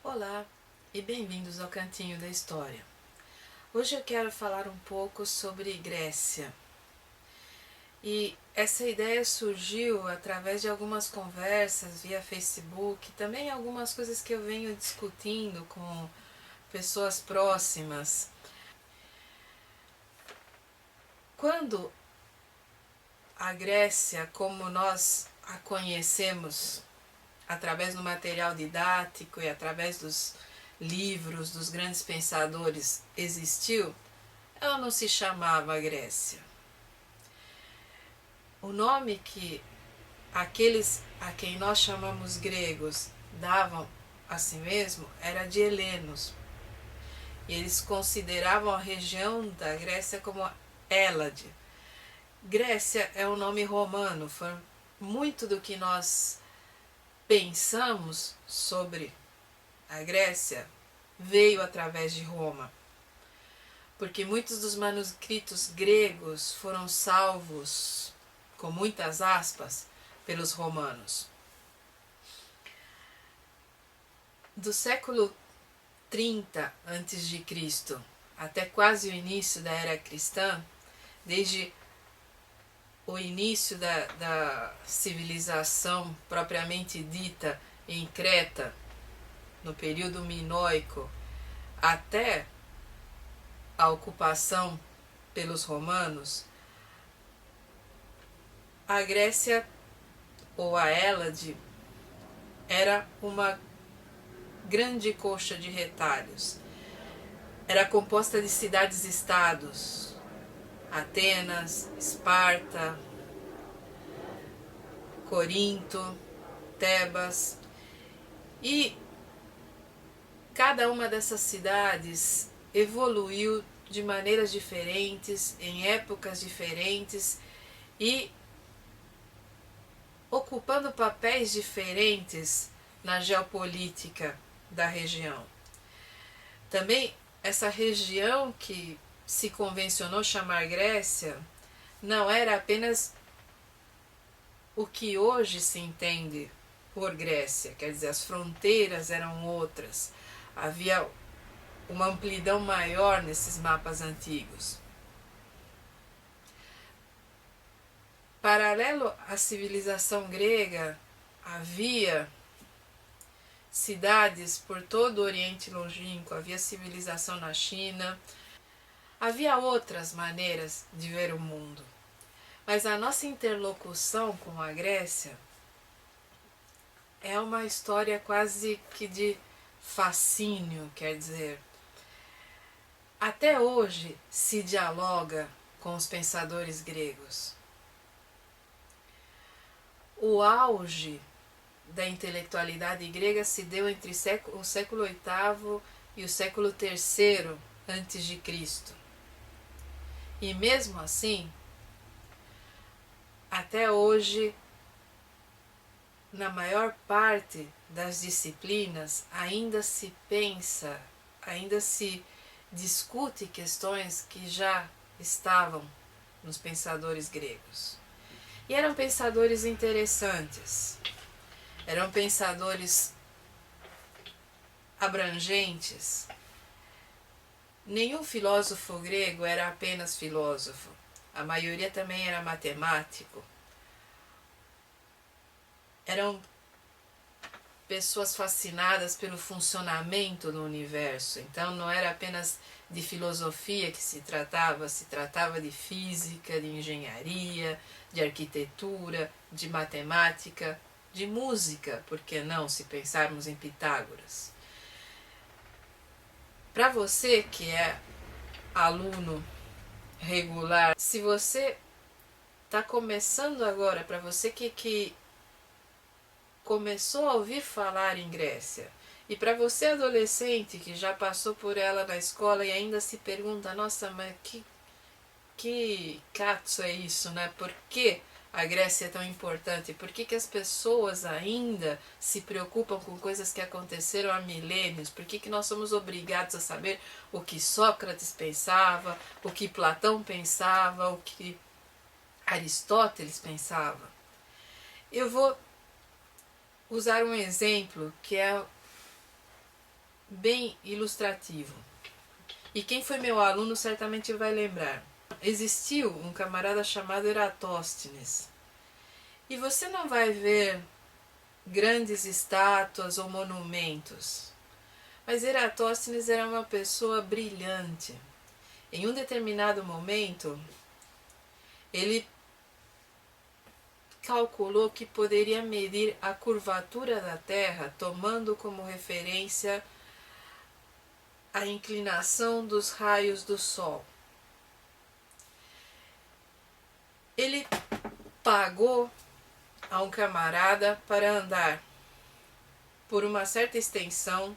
Olá e bem-vindos ao Cantinho da História. Hoje eu quero falar um pouco sobre Grécia. E essa ideia surgiu através de algumas conversas via Facebook, também algumas coisas que eu venho discutindo com pessoas próximas. Quando a Grécia, como nós a conhecemos através do material didático e através dos livros dos grandes pensadores, existiu, ela não se chamava Grécia. O nome que aqueles a quem nós chamamos gregos davam a si mesmo era de helenos. E eles consideravam a região da Grécia como Hélade. Grécia é um nome romano, foi muito do que nós pensamos sobre a Grécia veio através de Roma, porque muitos dos manuscritos gregos foram salvos, com muitas aspas, pelos romanos. Do século 30 a.C. até quase o início da era cristã, desde o início da civilização propriamente dita em Creta, no período minoico, até a ocupação pelos romanos, a Grécia, ou a Hélade, era uma grande coxa de retalhos. Era composta de cidades-estados, Atenas, Esparta, Corinto, Tebas, e cada uma dessas cidades evoluiu de maneiras diferentes, em épocas diferentes e ocupando papéis diferentes na geopolítica da região. Também essa região que se convencionou chamar Grécia não era apenas o que hoje se entende por Grécia, quer dizer, as fronteiras eram outras, havia uma amplidão maior nesses mapas antigos. Paralelo à civilização grega, havia cidades por todo o Oriente Longínquo, havia civilização na China, havia outras maneiras de ver o mundo. Mas a nossa interlocução com a Grécia é uma história quase que de fascínio, quer dizer, até hoje se dialoga com os pensadores gregos. O auge da intelectualidade grega se deu entre o século VIII e o século III antes de Cristo. E mesmo assim, até hoje, na maior parte das disciplinas, ainda se pensa, ainda se discute questões que já estavam nos pensadores gregos. E eram pensadores interessantes, eram pensadores abrangentes. Nenhum filósofo grego era apenas filósofo, a maioria também era matemático. Eram pessoas fascinadas pelo funcionamento do universo, então não era apenas de filosofia que se tratava de física, de engenharia, de arquitetura, de matemática, de música, por que não, se pensarmos em Pitágoras. Para você que é aluno regular, se você está começando agora, para você que começou a ouvir falar em Grécia, e para você adolescente que já passou por ela na escola e ainda se pergunta, nossa, mas que cazzo é isso, né? Por que a Grécia é tão importante? Por que as pessoas ainda se preocupam com coisas que aconteceram há milênios? Por que nós somos obrigados a saber o que Sócrates pensava, o que Platão pensava, o que Aristóteles pensava? Eu vou usar um exemplo que é bem ilustrativo. E quem foi meu aluno certamente vai lembrar. Existiu um camarada chamado Eratóstenes. E você não vai ver grandes estátuas ou monumentos. Mas Eratóstenes era uma pessoa brilhante. Em um determinado momento, ele calculou que poderia medir a curvatura da Terra tomando como referência a inclinação dos raios do Sol. Ele pagou a um camarada para andar por uma certa extensão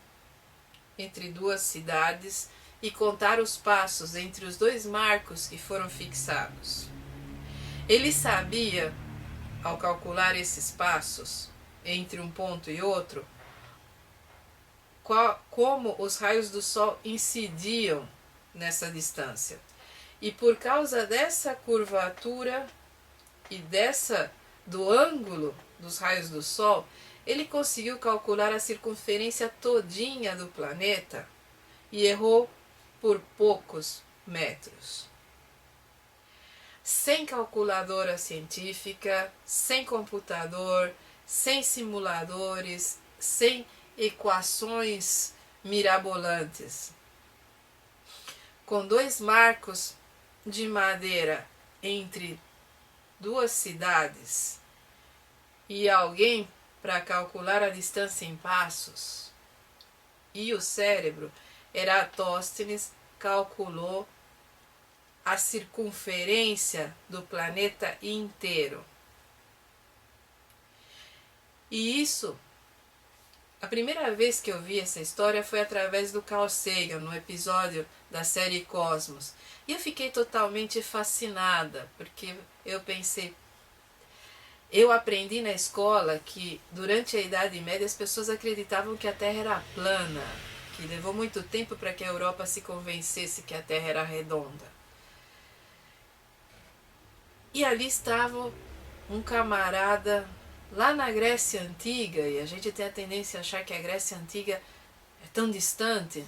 entre duas cidades e contar os passos entre os dois marcos que foram fixados. Ele sabia, ao calcular esses passos entre um ponto e outro, como os raios do Sol incidiam nessa distância. E por causa dessa curvatura e do ângulo dos raios do Sol, ele conseguiu calcular a circunferência todinha do planeta e errou por poucos metros. Sem calculadora científica, sem computador, sem simuladores, sem equações mirabolantes. Com 2 marcos de madeira entre duas cidades e alguém para calcular a distância em passos, e o cérebro, Eratóstenes calculou a circunferência do planeta inteiro. E isso, a primeira vez que eu vi essa história foi através do Carl Sagan, no episódio da série Cosmos. E eu fiquei totalmente fascinada, porque eu pensei, eu aprendi na escola que durante a Idade Média as pessoas acreditavam que a Terra era plana, que levou muito tempo para que a Europa se convencesse que a Terra era redonda. E ali estava um camarada lá na Grécia Antiga, e a gente tem a tendência a achar que a Grécia Antiga é tão distante,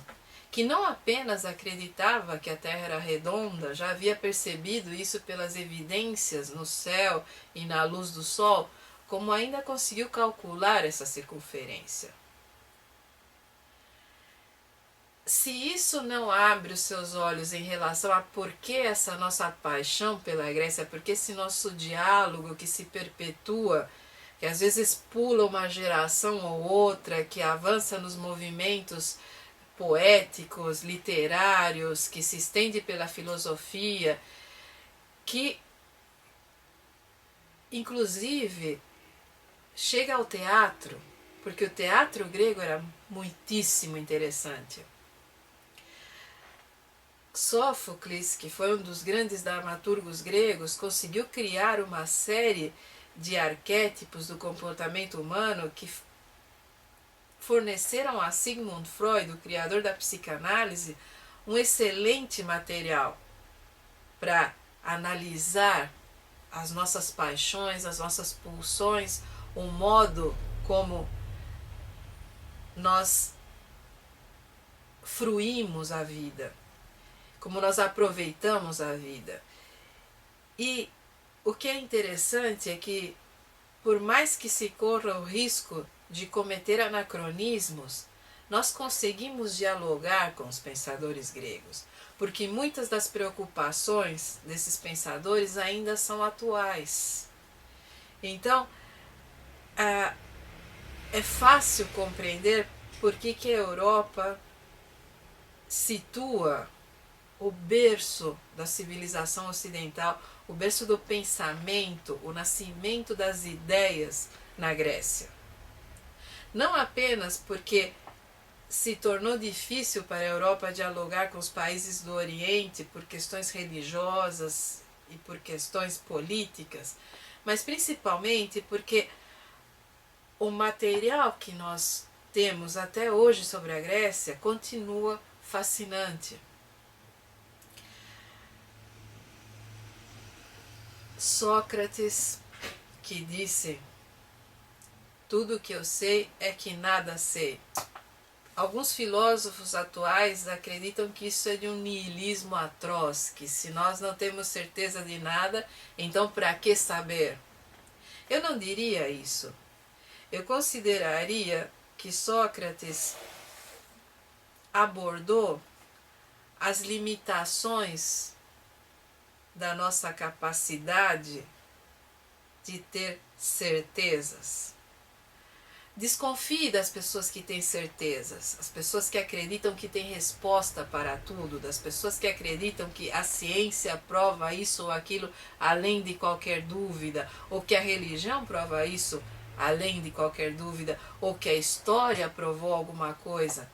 que não apenas acreditava que a Terra era redonda, já havia percebido isso pelas evidências no céu e na luz do Sol, como ainda conseguiu calcular essa circunferência. Se isso não abre os seus olhos em relação a por que essa nossa paixão pela Grécia, por que esse nosso diálogo que se perpetua, que às vezes pula uma geração ou outra, que avança nos movimentos poéticos, literários, que se estende pela filosofia, que inclusive chega ao teatro, porque o teatro grego era muitíssimo interessante. Sófocles, que foi um dos grandes dramaturgos gregos, conseguiu criar uma série de arquétipos do comportamento humano que forneceram a Sigmund Freud, o criador da psicanálise, um excelente material para analisar as nossas paixões, as nossas pulsões, o modo como nós fruímos a vida, como nós aproveitamos a vida. E o que é interessante é que, por mais que se corra o risco de cometer anacronismos, nós conseguimos dialogar com os pensadores gregos, porque muitas das preocupações desses pensadores ainda são atuais. Então, é fácil compreender por que a Europa situa o berço da civilização ocidental, o berço do pensamento, o nascimento das ideias na Grécia. Não apenas porque se tornou difícil para a Europa dialogar com os países do Oriente por questões religiosas e por questões políticas, mas principalmente porque o material que nós temos até hoje sobre a Grécia continua fascinante. Sócrates, que disse: tudo que eu sei é que nada sei. Alguns filósofos atuais acreditam que isso é de um niilismo atroz, que se nós não temos certeza de nada, então para que saber? Eu não diria isso. Eu consideraria que Sócrates abordou as limitações da nossa capacidade de ter certezas. Desconfie das pessoas que têm certezas, as pessoas que acreditam que tem resposta para tudo, das pessoas que acreditam que a ciência prova isso ou aquilo além de qualquer dúvida, ou que a religião prova isso além de qualquer dúvida, ou que a história provou alguma coisa.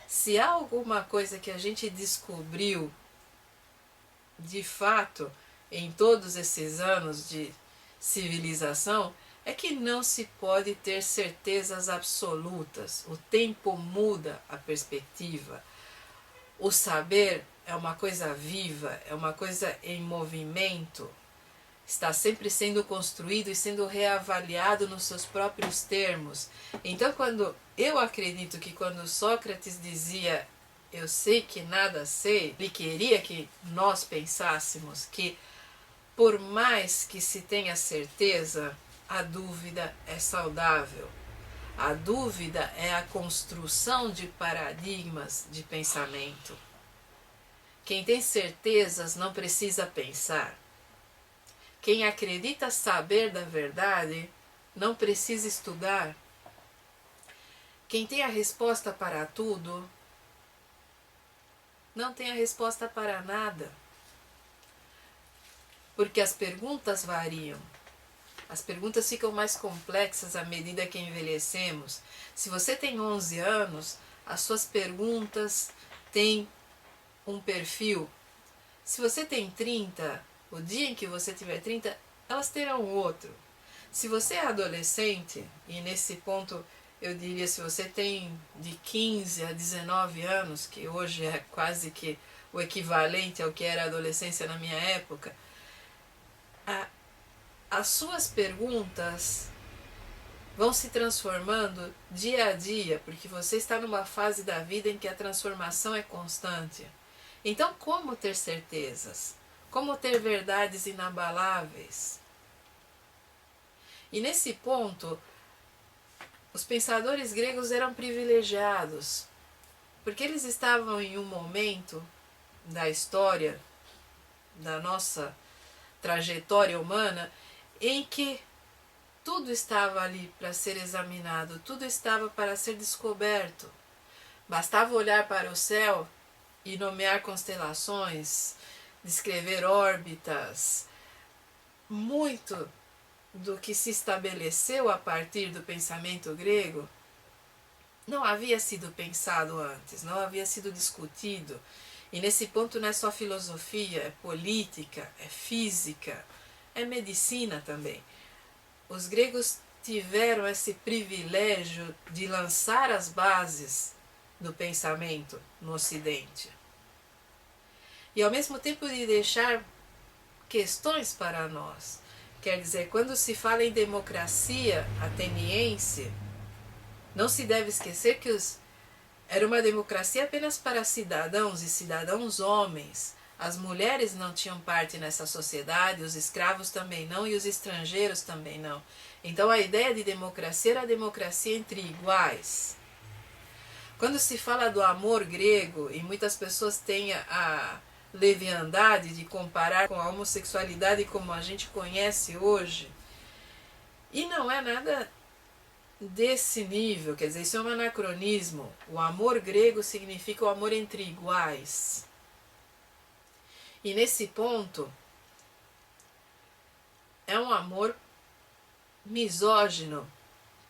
Se há alguma coisa que a gente descobriu de fato em todos esses anos de civilização, é que não se pode ter certezas absolutas. O tempo muda a perspectiva. O saber é uma coisa viva, é uma coisa em movimento. Está sempre sendo construído e sendo reavaliado nos seus próprios termos. Então, eu acredito que quando Sócrates dizia eu sei que nada sei, ele queria que nós pensássemos que por mais que se tenha certeza, a dúvida é saudável. A dúvida é a construção de paradigmas de pensamento. Quem tem certezas não precisa pensar. Quem acredita saber da verdade não precisa estudar. Quem tem a resposta para tudo não tem a resposta para nada. Porque as perguntas variam. As perguntas ficam mais complexas à medida que envelhecemos. Se você tem 11 anos, as suas perguntas têm um perfil. Se você tem 30, o dia em que você tiver 30, elas terão outro. Se você é adolescente, e nesse ponto eu diria se você tem de 15 a 19 anos, que hoje é quase que o equivalente ao que era a adolescência na minha época, as suas perguntas vão se transformando dia a dia, porque você está numa fase da vida em que a transformação é constante. Então, como ter certezas? Como ter verdades inabaláveis? E nesse ponto, os pensadores gregos eram privilegiados, porque eles estavam em um momento da história, da nossa trajetória humana, em que tudo estava ali para ser examinado, tudo estava para ser descoberto. Bastava olhar para o céu e nomear constelações, descrever órbitas. Muito do que se estabeleceu a partir do pensamento grego não havia sido pensado antes, não havia sido discutido. E nesse ponto não é só filosofia, é política, é física, é medicina também. Os gregos tiveram esse privilégio de lançar as bases do pensamento no Ocidente. E ao mesmo tempo de deixar questões para nós. Quer dizer, quando se fala em democracia ateniense, não se deve esquecer que era uma democracia apenas para cidadãos e cidadãos homens. As mulheres não tinham parte nessa sociedade, os escravos também não e os estrangeiros também não. Então a ideia de democracia era a democracia entre iguais. Quando se fala do amor grego, e muitas pessoas têm a leviandade de comparar com a homossexualidade como a gente conhece hoje, e não é nada desse nível, quer dizer, isso é um anacronismo. O amor grego significa o amor entre iguais. E nesse ponto, é um amor misógino,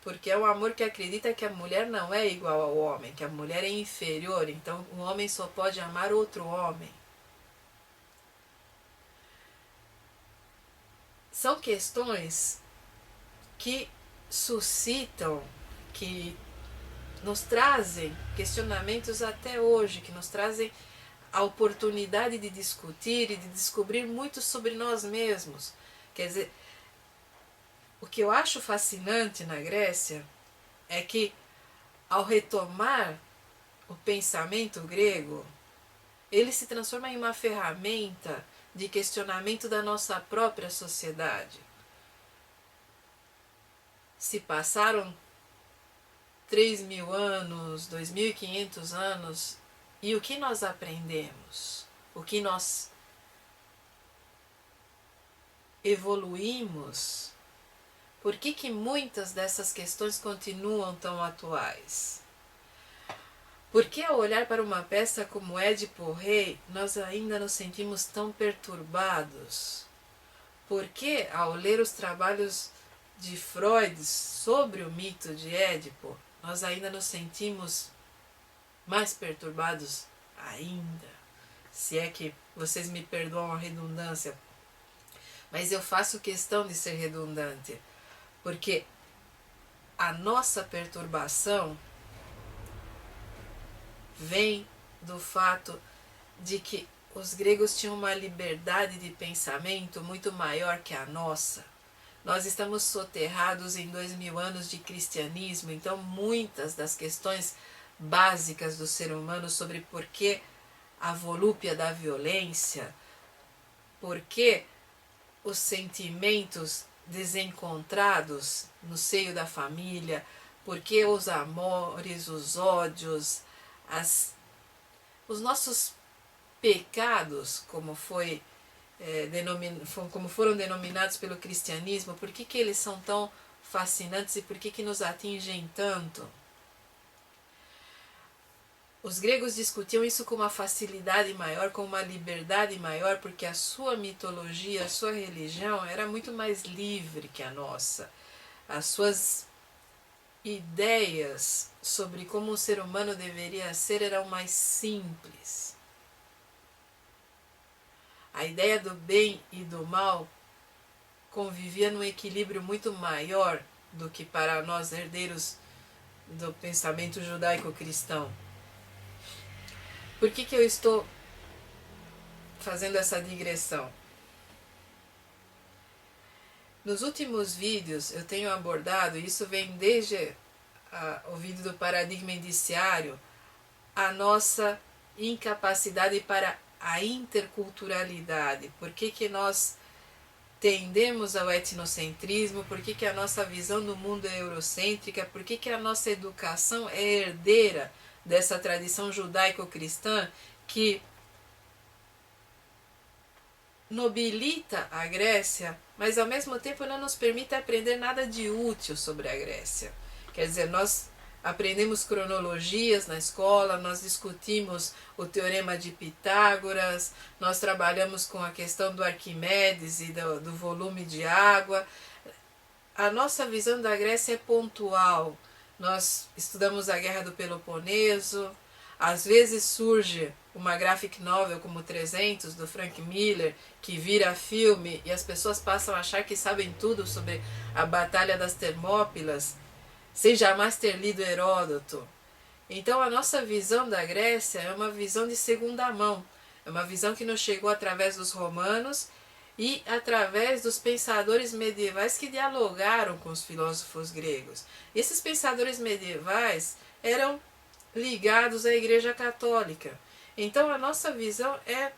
porque é um amor que acredita que a mulher não é igual ao homem, que a mulher é inferior, então um homem só pode amar outro homem. São questões que suscitam, que nos trazem questionamentos até hoje, que nos trazem a oportunidade de discutir e de descobrir muito sobre nós mesmos. Quer dizer, o que eu acho fascinante na Grécia é que, ao retomar o pensamento grego, ele se transforma em uma ferramenta de questionamento da nossa própria sociedade. Se passaram 3.000 anos, 2.500 anos, e o que nós aprendemos? O que nós evoluímos? Por que muitas dessas questões continuam tão atuais? Por que ao olhar para uma peça como Édipo Rei, nós ainda nos sentimos tão perturbados? Por que ao ler os trabalhos de Freud sobre o mito de Édipo, nós ainda nos sentimos mais perturbados ainda? Se é que vocês me perdoam a redundância, mas eu faço questão de ser redundante, porque a nossa perturbação vem do fato de que os gregos tinham uma liberdade de pensamento muito maior que a nossa. Nós estamos soterrados em 2.000 anos de cristianismo, então muitas das questões básicas do ser humano sobre por que a volúpia da violência, por que os sentimentos desencontrados no seio da família, por que os amores, os ódios, os nossos pecados, como foram denominados pelo cristianismo, por que eles são tão fascinantes e por que nos atingem tanto? Os gregos discutiam isso com uma facilidade maior, com uma liberdade maior, porque a sua mitologia, a sua religião era muito mais livre que a nossa. As suas ideias sobre como o ser humano deveria ser eram mais simples. A ideia do bem e do mal convivia num equilíbrio muito maior do que para nós herdeiros do pensamento judaico-cristão. Por que eu estou fazendo essa digressão? Nos últimos vídeos eu tenho abordado, e isso vem desde o vídeo do paradigma indiciário, a nossa incapacidade para a interculturalidade. Por que nós tendemos ao etnocentrismo? Por que a nossa visão do mundo é eurocêntrica? Por que a nossa educação é herdeira dessa tradição judaico-cristã que nobilita a Grécia, mas ao mesmo tempo não nos permite aprender nada de útil sobre a Grécia? Quer dizer, nós aprendemos cronologias na escola, nós discutimos o teorema de Pitágoras, nós trabalhamos com a questão do Arquimedes e do volume de água. A nossa visão da Grécia é pontual. Nós estudamos a Guerra do Peloponeso, às vezes surge uma graphic novel como 300, do Frank Miller, que vira filme e as pessoas passam a achar que sabem tudo sobre a Batalha das Termópilas, sem jamais ter lido Heródoto. Então a nossa visão da Grécia é uma visão de segunda mão, é uma visão que nos chegou através dos romanos e através dos pensadores medievais que dialogaram com os filósofos gregos. Esses pensadores medievais eram ligados à Igreja Católica. Então a nossa visão é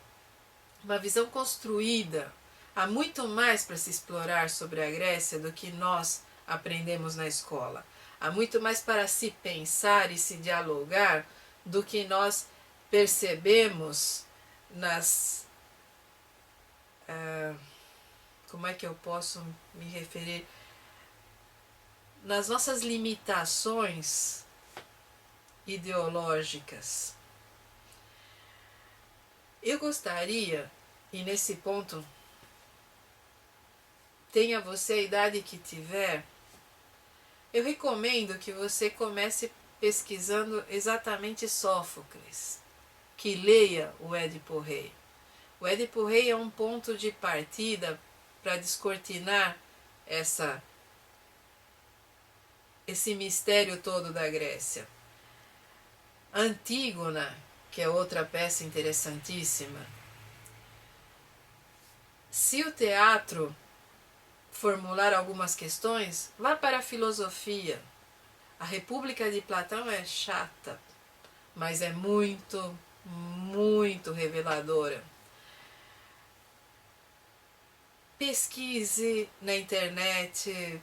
uma visão construída. Há muito mais para se explorar sobre a Grécia do que nós aprendemos na escola. Há muito mais para se pensar e se dialogar do que nós percebemos nas... como é que eu posso me referir? Nas nossas limitações ideológicas. Eu gostaria, e nesse ponto, tenha você a idade que tiver, eu recomendo que você comece pesquisando exatamente Sófocles, que leia o Édipo Rei. O Édipo Rei é um ponto de partida para descortinar esse mistério todo da Grécia. Antígona, que é outra peça interessantíssima. Se o teatro formular algumas questões, vá para a filosofia. A República de Platão é chata. mas é muito, muito reveladora. Pesquise na internet,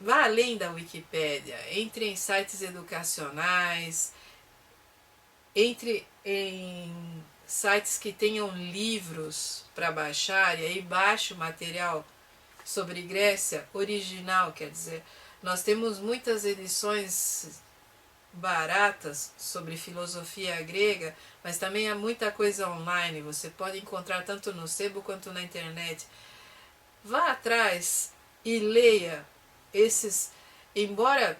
vá além da Wikipédia, entre em sites educacionais, entre em sites que tenham livros para baixar, e aí baixe o material sobre Grécia original, quer dizer, nós temos muitas edições baratas sobre filosofia grega, mas também há muita coisa online, você pode encontrar tanto no sebo quanto na internet. Vá atrás e leia esses, embora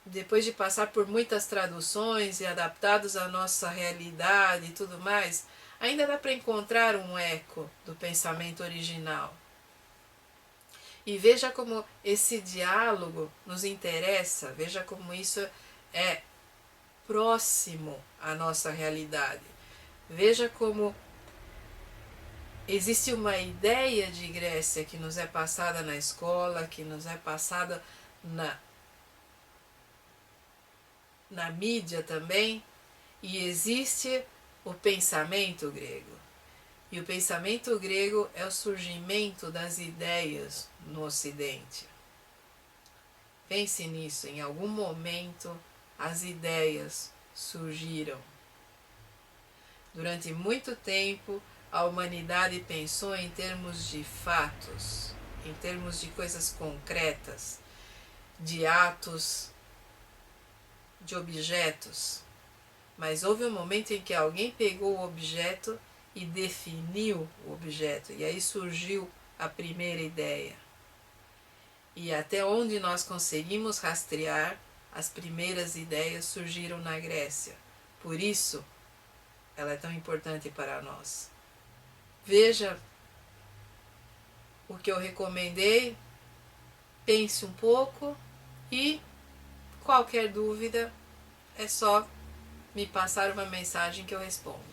depois de passar por muitas traduções e adaptados à nossa realidade e tudo mais, ainda dá para encontrar um eco do pensamento original. E veja como esse diálogo nos interessa, veja como isso é próximo à nossa realidade. Veja como existe uma ideia de Grécia que nos é passada na escola, que nos é passada na mídia também, e existe o pensamento grego. E o pensamento grego é o surgimento das ideias no Ocidente. Pense nisso, em algum momento as ideias surgiram. Durante muito tempo, a humanidade pensou em termos de fatos, em termos de coisas concretas, de atos, de objetos. Mas houve um momento em que alguém pegou o objeto e definiu o objeto, e aí surgiu a primeira ideia. E até onde nós conseguimos rastrear, as primeiras ideias surgiram na Grécia. Por isso, ela é tão importante para nós. Veja o que eu recomendei, pense um pouco e qualquer dúvida é só me passar uma mensagem que eu respondo.